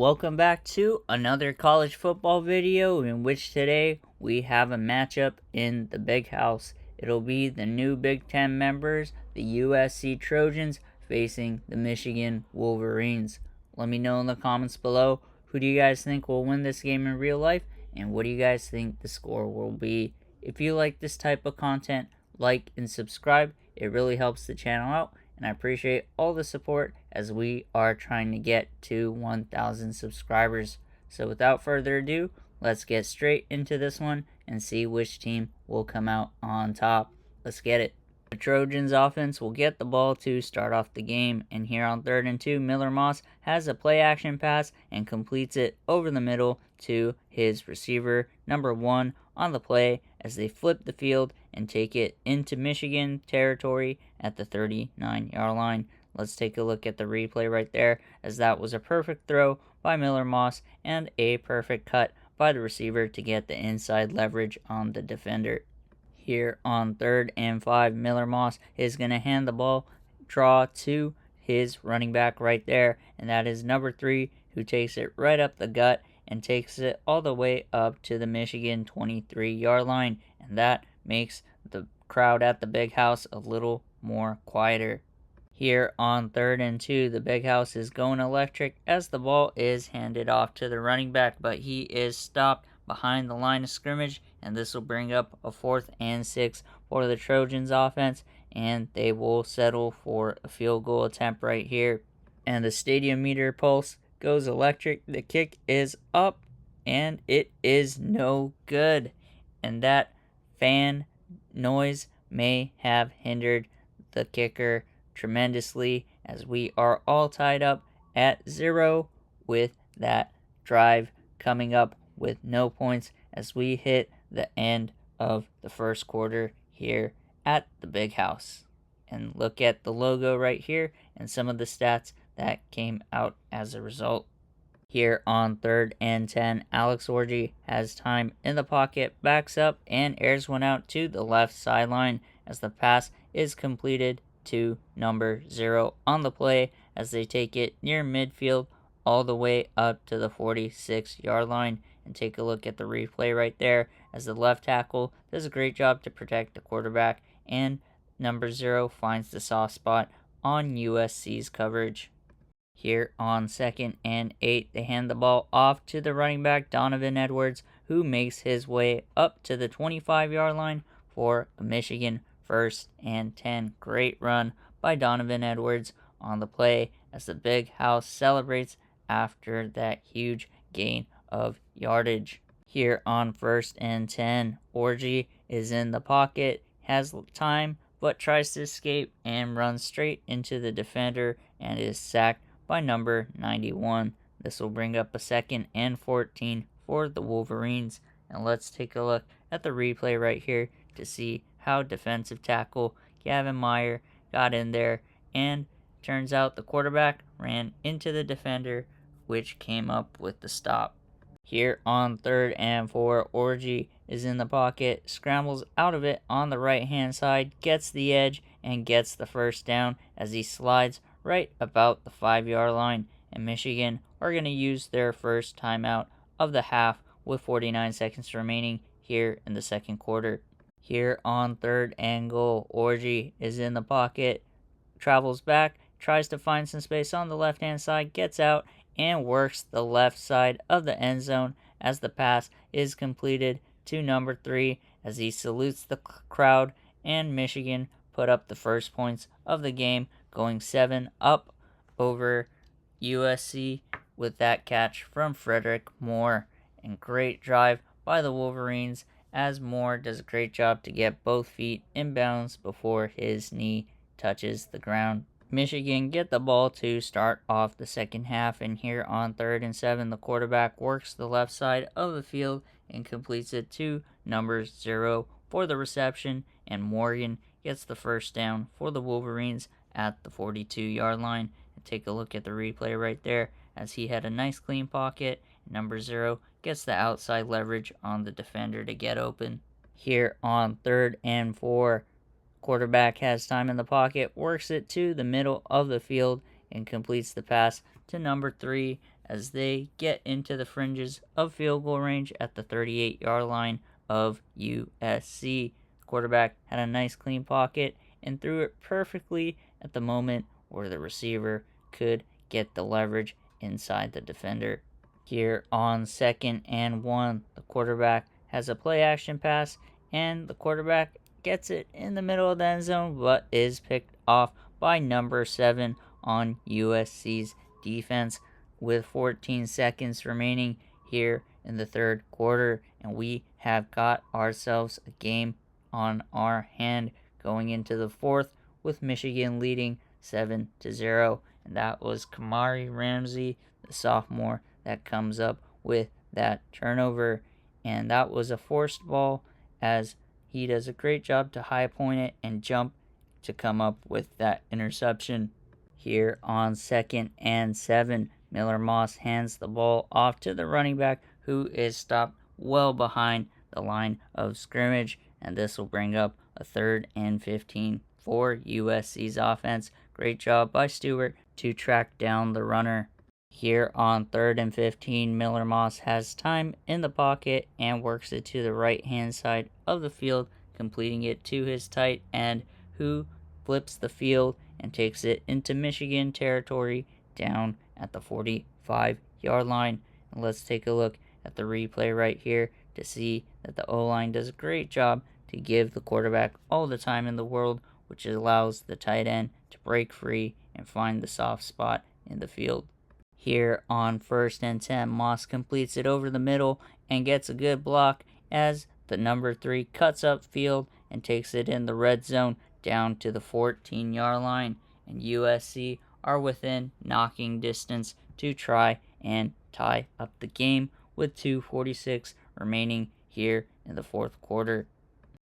Welcome back to another college football video in which today we have a matchup in the big house. It'll be the new Big Ten members, the USC Trojans, facing the Michigan Wolverines. Let me know in the comments below, who do you guys think will win this game in real life, and what do you guys think the score will be? If you like this type of content, like and subscribe. It really helps the channel out, and I appreciate all the support as we are trying to get to 1,000 subscribers. So without further ado, let's get straight into this one and see which team will come out on top. Let's get it. The Trojans offense will get the ball to start off the game, and here on 3rd and 2, Miller Moss has a play action pass and completes it over the middle to his receiver, number 1, on the play as they flip the field and take it into Michigan territory at the 39-yard line. Let's take a look at the replay right there, as that was a perfect throw by Miller Moss and a perfect cut by the receiver to get the inside leverage on the defender. Here on 3rd and 5, Miller Moss is going to hand the ball draw to his running back right there, and that is number 3, who takes it right up the gut and takes it all the way up to the Michigan 23-yard line, and that makes the crowd at the big house a little more quieter. Here on 3rd and 2, the big house is going electric as the ball is handed off to the running back, but he is stopped behind the line of scrimmage, and this will bring up a 4th and 6 for the Trojans offense, and they will settle for a field goal attempt right here. And the stadium meter pulse goes electric. The kick is up, and it is no good. And that fan noise may have hindered the kicker tremendously, as we are all tied up at 0 with that drive coming up with no points as we hit the end of the first quarter here at the big house. And look at the logo right here and some of the stats that came out as a result. Here on 3rd and 10, Alex Orji has time in the pocket, backs up, and airs one out to the left sideline as the pass is completed to number 0 on the play as they take it near midfield all the way up to the 46-yard line. And take a look at the replay right there as the left tackle does a great job to protect the quarterback, and number 0 finds the soft spot on USC's coverage. Here on 2nd and 8, they hand the ball off to the running back Donovan Edwards, who makes his way up to the 25-yard line for a Michigan 1st and 10. Great run by Donovan Edwards on the play as the big house celebrates after that huge gain of yardage. Here on 1st and 10, Orji is in the pocket, has time, but tries to escape and runs straight into the defender and is sacked by number 91. This will bring up a 2nd and 14 for the Wolverines. And let's take a look at the replay right here to see how defensive tackle Gavin Meyer got in there, and turns out the quarterback ran into the defender, which came up with the stop. Here on 3rd and 4, Orji is in the pocket, scrambles out of it on the right-hand side, gets the edge, and gets the first down as he slides right about the 5-yard line. And Michigan are going to use their first timeout of the half with 49 seconds remaining here in the second quarter. Here on 3rd and goal, Orji is in the pocket, travels back, tries to find some space on the left-hand side, gets out, and works the left side of the end zone as the pass is completed to number 3 as he salutes the crowd, and Michigan put up the first points of the game, going 7 up over USC with that catch from Frederick Moore. And great drive by the Wolverines as Moore does a great job to get both feet in bounds before his knee touches the ground. Michigan get the ball to start off the second half, and here on 3rd and 7, the quarterback works the left side of the field and completes it to number 0 for the reception, and Morgan gets the first down for the Wolverines at the 42-yard line. And take a look at the replay right there as he had a nice clean pocket. Number 0 gets the outside leverage on the defender to get open. Here on 3rd and 4, quarterback has time in the pocket, works it to the middle of the field, and completes the pass to number 3 as they get into the fringes of field goal range at the 38-yard line of USC. The quarterback had a nice clean pocket and threw it perfectly at the moment where the receiver could get the leverage inside the defender. Here on 2nd and 1, the quarterback has a play action pass, and the quarterback gets it in the middle of the end zone, but is picked off by number 7 on USC's defense with 14 seconds remaining here in the third quarter, and we have got ourselves a game on our hand going into the fourth with Michigan leading 7-0, and that was Kamari Ramsey, the sophomore, that comes up with that turnover, and that was a forced ball as he does a great job to high point it and jump to come up with that interception. Here on 2nd and 7, Miller Moss hands the ball off to the running back, who is stopped well behind the line of scrimmage, and this will bring up a 3rd and 15 for USC's offense. Great job by Stewart to track down the runner. Here on 3rd and 15, Miller Moss has time in the pocket and works it to the right-hand side of the field, completing it to his tight end, who flips the field and takes it into Michigan territory down at the 45-yard line. And let's take a look at the replay right here to see that the O-line does a great job to give the quarterback all the time in the world, which allows the tight end to break free and find the soft spot in the field. Here on 1st and 10, Moss completes it over the middle and gets a good block as the number 3 cuts up field and takes it in the red zone down to the 14-yard line, and USC are within knocking distance to try and tie up the game with 2:46 remaining here in the fourth quarter.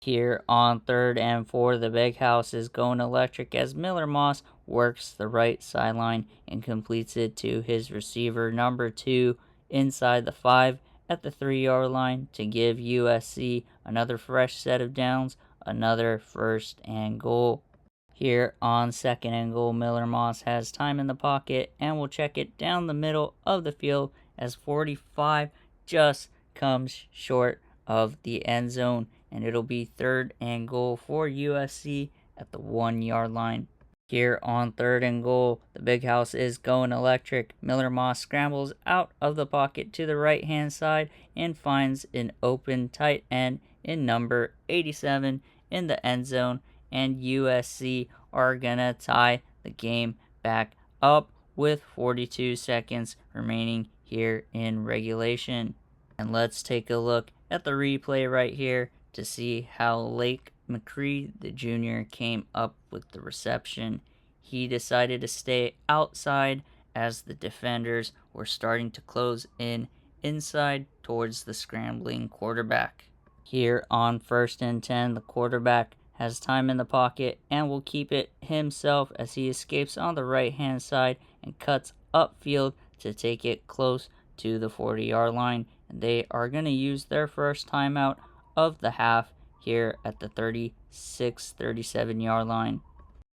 Here on 3rd and 4, the big house is going electric as Miller Moss works the right sideline and completes it to his receiver number 2 inside the 5 at the 3-yard line to give USC another fresh set of downs, another 1st and goal. Here on 2nd and goal, Miller Moss has time in the pocket and will check it down the middle of the field as 45 just comes short of the end zone, and it'll be 3rd and goal for USC at the 1-yard line. Here on 3rd and goal, the big house is going electric. Miller Moss scrambles out of the pocket to the right-hand side and finds an open tight end in number 87 in the end zone, and USC are gonna tie the game back up with 42 seconds remaining here in regulation. And let's take a look at the replay right here to see how Lake McCree, the junior, came up with the reception. He decided to stay outside as the defenders were starting to close in inside towards the scrambling quarterback. Here on 1st and 10, the quarterback has time in the pocket and will keep it himself as he escapes on the right-hand side and cuts upfield to take it close to the 40-yard line. And they are going to use their first timeout of the half here at the 36-37-yard line.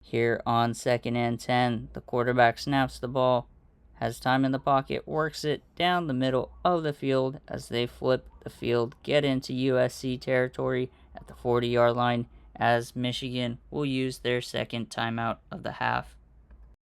Here on 2nd and 10, the quarterback snaps the ball, has time in the pocket, works it down the middle of the field as they flip the field, get into USC territory at the 40-yard line as Michigan will use their second timeout of the half.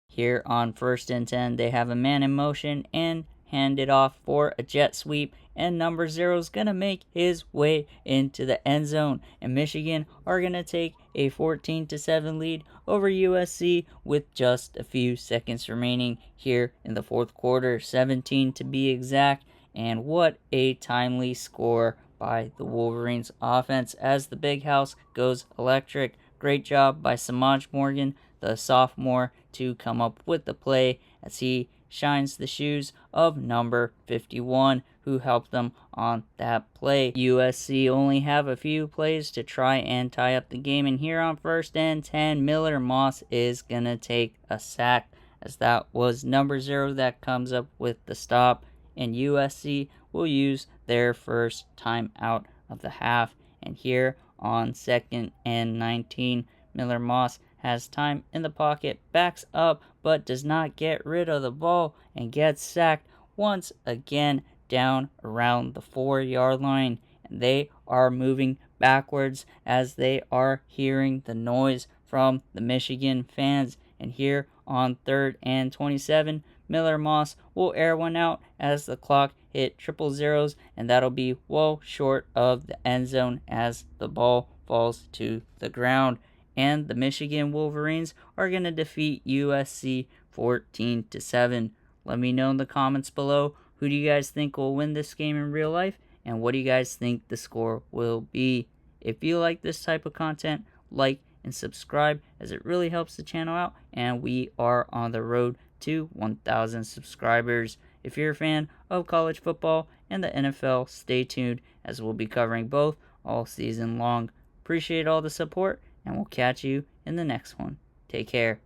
Here on 1st and 10, they have a man in motion and hand it off for a jet sweep, and number 0 is going to make his way into the end zone, and Michigan are going to take a 14-7 lead over USC with just a few seconds remaining here in the fourth quarter, 17 to be exact. And what a timely score by the Wolverines offense as the big house goes electric. Great job by Samaj Morgan, the sophomore, to come up with the play as he shines the shoes of number 51, who helped them on that play. USC only have a few plays to try and tie up the game, and here on 1st and 10, Miller Moss is going to take a sack as that was number 0 that comes up with the stop, and USC will use their first timeout of the half. And here on 2nd and 19, Miller Moss has time in the pocket, backs up, but does not get rid of the ball and gets sacked once again down around the 4-yard line, and they are moving backwards as they are hearing the noise from the Michigan fans. And here on 3rd and 27, Miller Moss will air one out as the clock hit triple zeros, and that'll be well short of the end zone as the ball falls to the ground. And the Michigan Wolverines are going to defeat USC 14-7. Let me know in the comments below, who do you guys think will win this game in real life, and what do you guys think the score will be? If you like this type of content, like and subscribe, as it really helps the channel out, and we are on the road to 1,000 subscribers. If you're a fan of college football and the NFL, stay tuned, as we'll be covering both all season long. Appreciate all the support, and we'll catch you in the next one. Take care.